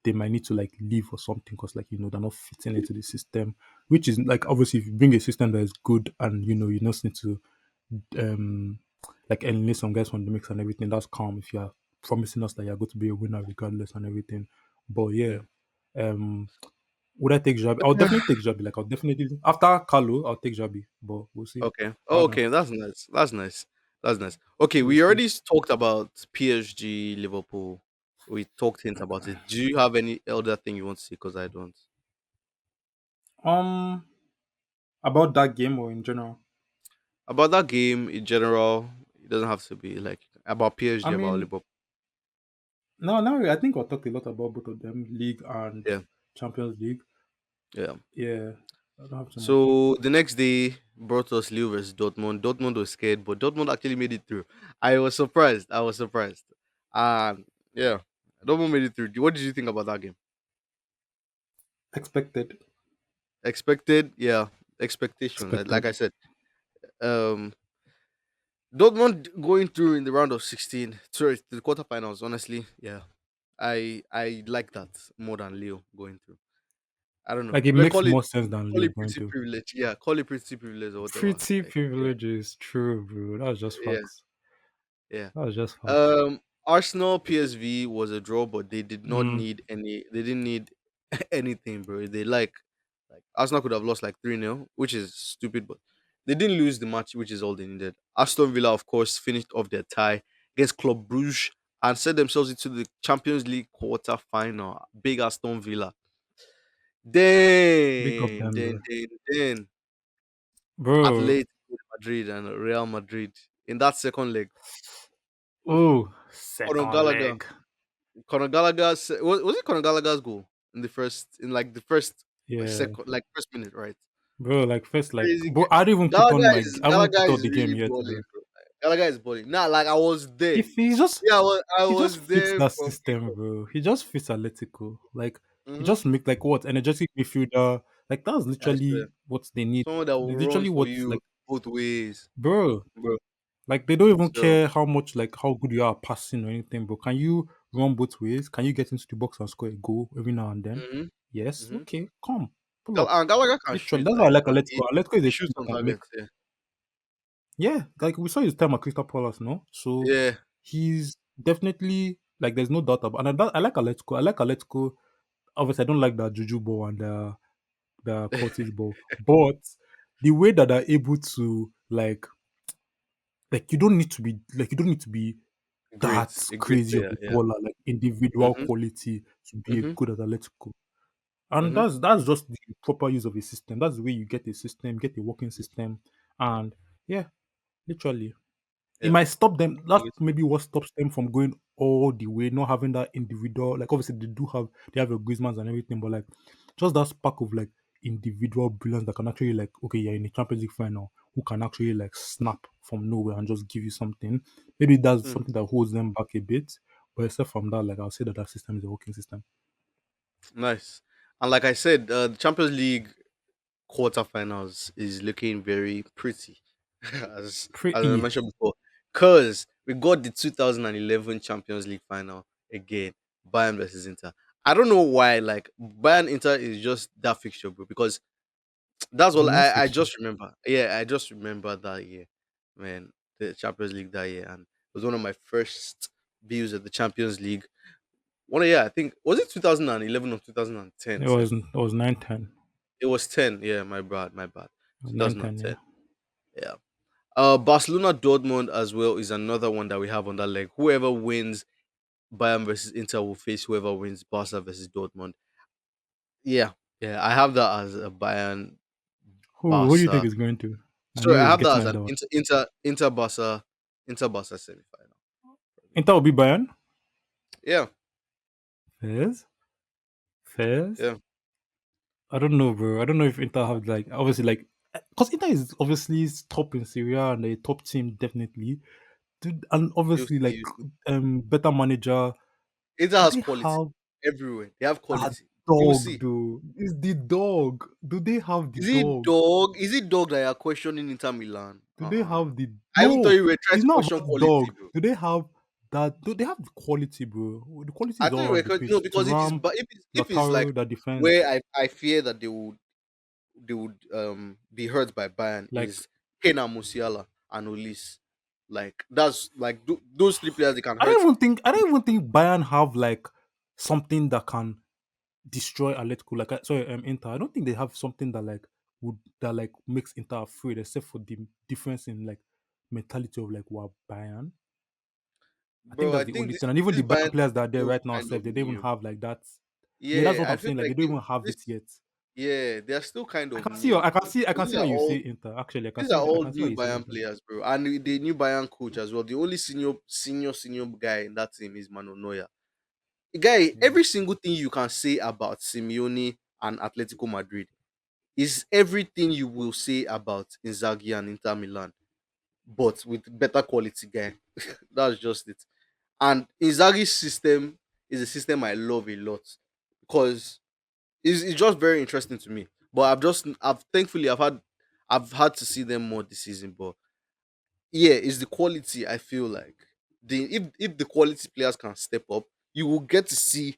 they might need to like leave or something because, like, they're not fitting into the system, which is like obviously if you bring a system that is good and you just need to um like eliminate some guys from the mix and everything, that's calm if you're promising us that you're going to be a winner regardless and everything. But yeah, Yeah. um would I take Jabi? I'll definitely take Jabi. Like, I'll definitely after Carlo, I'll take Jabi. But we'll see. Okay. I Oh, don't know. okay. That's nice. That's nice. That's nice. Okay, We'll we see. already talked about PSG, Liverpool. We talked hint about it. Do you have any other thing you want to say? Because I don't. Um, about that game or in general? About that game in general, it doesn't have to be like about I PSG, about mean, Liverpool. no, now I think we'll talk a lot about both of them, League and Yeah, Champions League. yeah. Yeah, I don't have too much. So the next day brought us Lille versus Dortmund. Dortmund was scared, but Dortmund actually made it through. I was surprised. I was surprised. And yeah, Dortmund made it through. What did you think about that game? Expected, Expected, yeah, expectations. Like expected. I said, um, Dortmund going through in the round of 16, sorry, to the quarterfinals. Honestly, yeah, I like that more than Leo going through. I don't know. Like, it But makes more sense than call Leo it going pretty to. privilege. Yeah, call it pretty privilege or whatever. Pretty Like, yeah, privileges, true, bro. That's just yeah, facts. yeah. That's just facts. Arsenal PSV was a draw, but they did not Mm, need any. They didn't need anything, bro. They like Arsenal could have lost like 3-0, which is stupid, but they didn't lose the match, which is all they needed. Aston Villa, of course, finished off their tie against Club Brugge and set themselves into the Champions League quarter final. Big Aston Villa. big of them, bro. Then Bro, Atletico Madrid and Real Madrid in that second leg. oh, Conor second Gallagher leg. Conor Gallagher was it Conor Gallagher's goal in like the first Yeah, second like first minute, right? bro. Like first, like, Crazy. bro. I didn't even put on my. I haven't Gallagher put on is the game really yet, balling, bro. bro. Gallagher is balling. Nah, like I was there. If he just, Yeah, I he just was fits there that from system, kickoff. bro. He just fits Atletico. Like, he Mm-hmm. just make like what energetic midfielder. Like, that's I swear, literally what they need. someone that will run Literally for what's you like, both ways, bro. bro. Like, they don't even So, care how much, like, how good you are at passing or anything, bro. Can you run both ways? Can you get into the box and score a goal every now and then? mm-hmm, Yes. mm-hmm. Okay. Come. Pull up. And Gallagher can Literally. shoot. That's why I Like like Atletico. Atletico is he a team shoots that on can make. target. Yeah, Yeah. Like, we saw his time at Crystal Palace, no? So yeah. he's definitely, like, there's no doubt about. And I like Atletico. I like Atletico. Obviously, I don't like the Juju ball and the Curtis ball, but the way that they're able to like you don't need to be that A great crazy of player. a Yeah. baller, like individual Mm-hmm. quality to be Mm-hmm. good at Atletico. And Mm-hmm. that's just the proper use of a system. That's the way you get a system, get a working system. And yeah, literally. It Yeah. might stop them. I That's guess. maybe what stops them from going all the way, not having that individual. Like, obviously they have a Griezmann and everything, but like just that spark of like individual brilliance that can actually, like, okay, you're in the Champions League final. who can actually like snap from nowhere and just give you something. Maybe that's Mm, something that holds them back a bit. But except from that, like I'll say that that system is a working system. nice. And like I said, the Champions League quarterfinals is looking very pretty, as I Pretty. mentioned before, because we got the 2011 Champions League final again, Bayern versus Inter. I don't know why, like Bayern Inter is just that fixture, bro. Because that's The all most I fixture. just remember. Yeah, I just remember that year, man, the Champions League that year, and it was one of my first views of the Champions League. One year, I think, was it 2011 or 2010? It was 9-10. It was 10. Yeah, my bad, my bad. It was 9-10, yeah. 2010. Yeah. Barcelona Dortmund as well is another one that we have on that leg. Whoever wins Bayern versus Inter will face whoever wins Barca versus Dortmund. Yeah, yeah, I have that as a Bayern Who do you think Barca. is going to? I Sorry, know I it's have that getting as an ahead of us. Inter Barca semi-final. Inter will be Bayern. Yeah, Fairs. Fairs. yeah, I don't know, bro. I don't know if Inter have like obviously like because Inter is obviously top in Syria and a top team definitely. Dude, and you obviously see, like you see. better manager. Inter Do has they quality have everywhere. They have a quality. You will dog see. though? Is the dog? Do they have the Is it dog? dog? Is it dog that you are questioning Inter Milan? Do they have the I even thought no? you were trying It's to not question about quality, dog. bro. Do they have that? Do they have the quality, bro? The quality I is thought all you were around the no, pitch. because if it's Turam, but if it's like Lautaro, that defense. where I fear that they would be hurt by Bayern Like is Kena Musiala and Ulis. Like that's like those three players they can hurt. I don't even think Bayern have like something that can destroy Atletico. Like sorry, Inter. I don't think they have something that like would that like makes Inter afraid, except for the difference in like mentality of like what Bayern. I think Bro, that's I the think only this thing. And even this the Bayern Bayern team players that are there feels right now, kind self, of they don't even new. have like that. Yeah, that's Yeah, what I I'm feel saying. Like like they don't even have this it yet. yeah, they are still kind I of can see your, new. I can see, I can These see are why you say all Inter. Actually, these are I all can see why new you say Bayern Inter. players, bro. And the new Bayern coach as well. The only senior guy in that team is Mano Neuer. Guy, Yeah. every single thing you can say about Simeone and Atletico Madrid is everything you will say about Inzaghi and Inter Milan, but with better quality guy. That's just it. And Inzaghi's system is a system I love a lot because it's just very interesting to me. But I've thankfully I've had to see them more this season. But yeah, it's the quality I feel like if the quality players can step up, you will get to see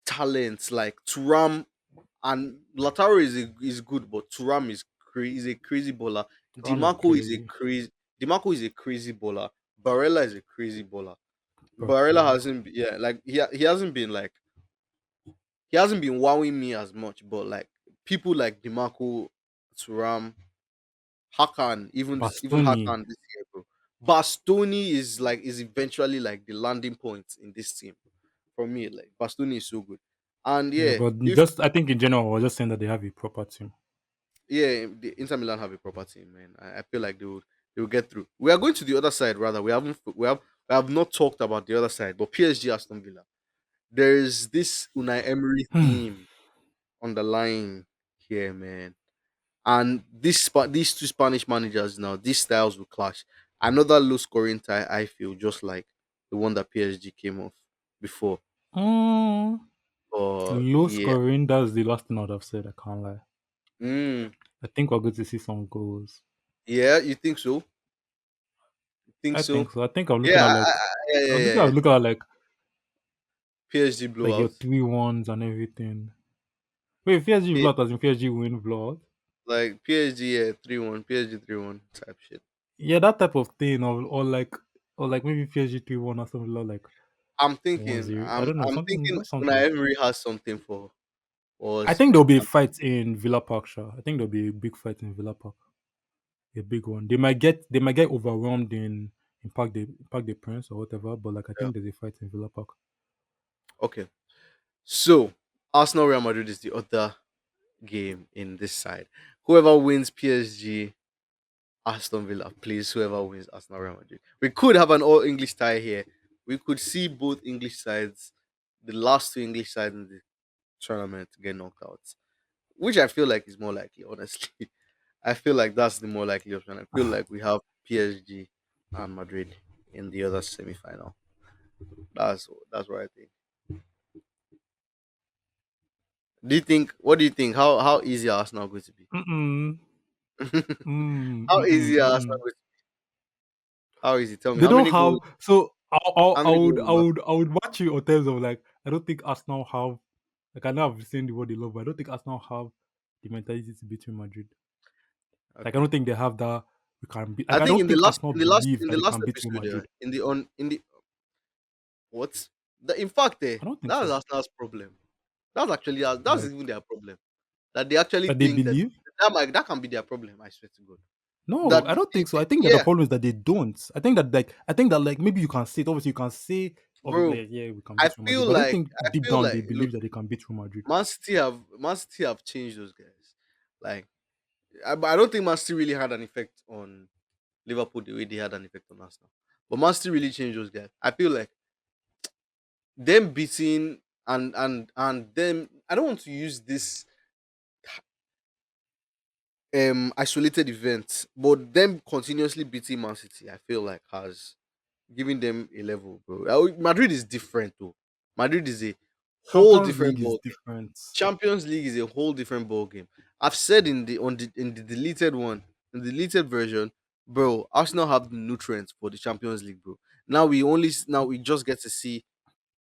talents like Turam and Lataro is good, but Turam is a crazy bowler. Ram is crazy. Dimarco is a crazy bowler. Barella is a crazy bowler. Barella Barella. hasn't yeah, like he hasn't been wowing me as much, but like people like Dimarco, Turam, Hakan, even Bastoni. Hakan this year, bro. Bastoni is eventually like the landing point in this team for me. Like Bastoni is so good, and Yeah, yeah, but if just I think in general, I was just saying that they have a proper team. yeah, the Inter Milan have a proper team, man. I feel like they will get through. We are going to the other side rather. We have not talked about the other side, but PSG Aston Villa. There is this Unai Emery theme underlying here, man. And these two Spanish managers now, these styles will clash. Another low scoring tie, I feel, just like the one that PSG came off before. Mm, But low yeah, scoring. That's the last thing I'd have said. I can't lie. mm, I think we're going to see some goals. yeah, you think so? You think I so? think so. I think I'm looking Yeah, at like yeah, I yeah, was yeah, looking at yeah. looking at PSG like your blowout. 3-1s and everything. Wait, PSG P- blood as in PSG win blood. like PSG, yeah, 3-1, PSG 3-1 type shit. Yeah, that type of thing, or like maybe PSG 3-1 or something like I'm one thinking, zero. I I'm don't know, I'm something thinking just something. Unai Emery has something for I us, think there'll man. be a fight in Villa Park, sure. I think there'll be a big fight in Villa Park. A big one. They might get overwhelmed in Parc des Princes or whatever, but like I Yeah. think there's a fight in Villa Park. Okay. So Arsenal Real Madrid is the other game in this side. Whoever wins PSG, Aston Villa, please. Whoever wins Arsenal Real Madrid. We could have an all English tie here. We could see both English sides, the last two English sides in the tournament get knocked out, which I feel like is more likely, honestly. I feel like that's the more likely option. I feel like we have PSG and Madrid in the other semi-final. That's what I think. Do you think? What do you think? How easy are Arsenal going to be? Mm-mm. Mm, How mm-mm, easy are Arsenal mm-mm. going to How easy? Tell me They how don't many have goals? so How many goals? I would match you in terms of like I don't think Arsenal have like I know I've seen the word they love, but I don't think Arsenal have the mentality to beat Real Madrid. Like I Okay. don't think they have that we can beat I like I think don't think Arsenal believe in that the they last can beat Real episode, Madrid. in the what? In fact, I don't think that's so. Arsenal's problem. That's actually that's Like even their problem. That they actually that they think that believe. that can be their problem. I swear to God. No, That I don't think so. I think that the yeah, problem is that they don't. I think that like maybe you can say it. Obviously, you can say bro. obviously yeah we can I beat Real Madrid, feel but I don't like think deep down they look, believe that they can beat Real Madrid. Man City have changed those guys. Like but I don't think Man City really had an effect on Liverpool the way they had an effect on Arsenal. But Man City really changed those guys. I feel like them beating and them. I don't want to use this isolated event, but them continuously beating Man City, I feel like has given them a level, bro. Madrid is different though. Madrid is a whole Champions different League is ball. different. Champions League is a whole different ball game. I've said in the deleted one, in the deleted version, bro. Arsenal have the nutrients for the Champions League, bro. Now we just get to see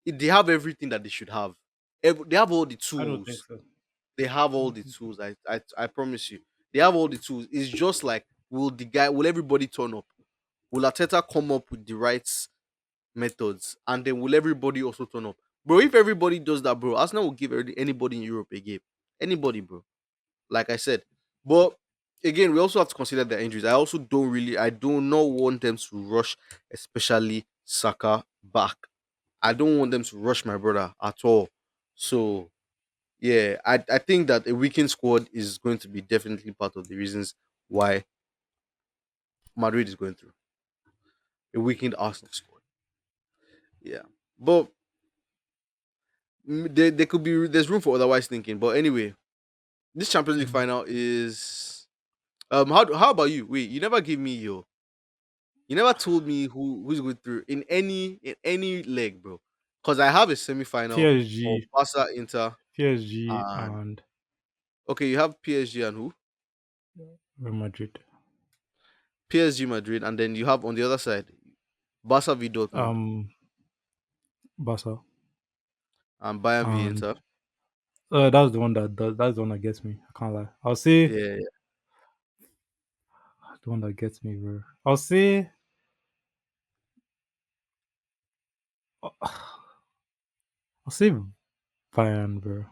they have everything that they should have. They have all the I don't think tools. so. They have I all don't the think so. tools. I promise you, they have all the tools. It's just like will everybody turn up? Will Ateta come up with the right methods, and then will everybody also turn up, bro? If everybody does that, bro, Arsenal will give anybody in Europe a game. Anybody, bro. Like I said, but again, we also have to consider their injuries. I do not want them to rush, especially Saka back. I don't want them to rush my brother at all. So yeah, I think that a weakened squad is going to be definitely part of the reasons why Madrid is going through a weakened Arsenal squad. Yeah, but there could be there's room for otherwise thinking. But anyway, this Champions League Mm. final is how about you? Wait, you never told me who's going through in any leg, bro. Because I have a semi final of PSG, Barca Inter PSG, and and okay, you have PSG and who? Real Madrid. PSG Madrid, and then you have on the other side Barca v Dortmund Um, Barca, and Bayern v and Inter. that's the one that's the one that gets me. I can't lie. I'll say Yeah, the one that gets me, bro. I'll say Bayern, bro.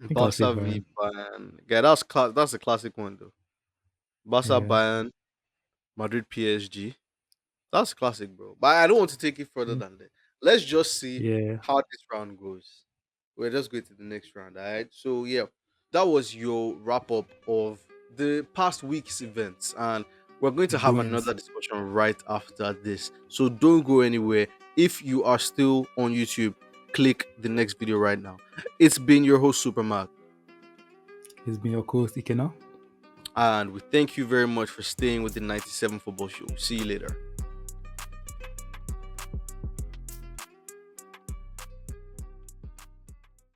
I think I'll say Barca v Bayern. Bayern. Yeah, that's a classic one though. Barca Yeah, Bayern, Madrid PSG. That's classic, bro. But I don't want to take it further mm, than that. Let's just see yeah. how this round goes. We're just going to the next round, all right? So yeah, that was your wrap up of the past week's events, and we're going to have another Doings. discussion right after this. So don't go anywhere. If you are still on YouTube, click the next video right now. It's been your host Supermark, It's been your co-host Ikenna. and we thank you very much for staying with the 97 Football Show. See you later.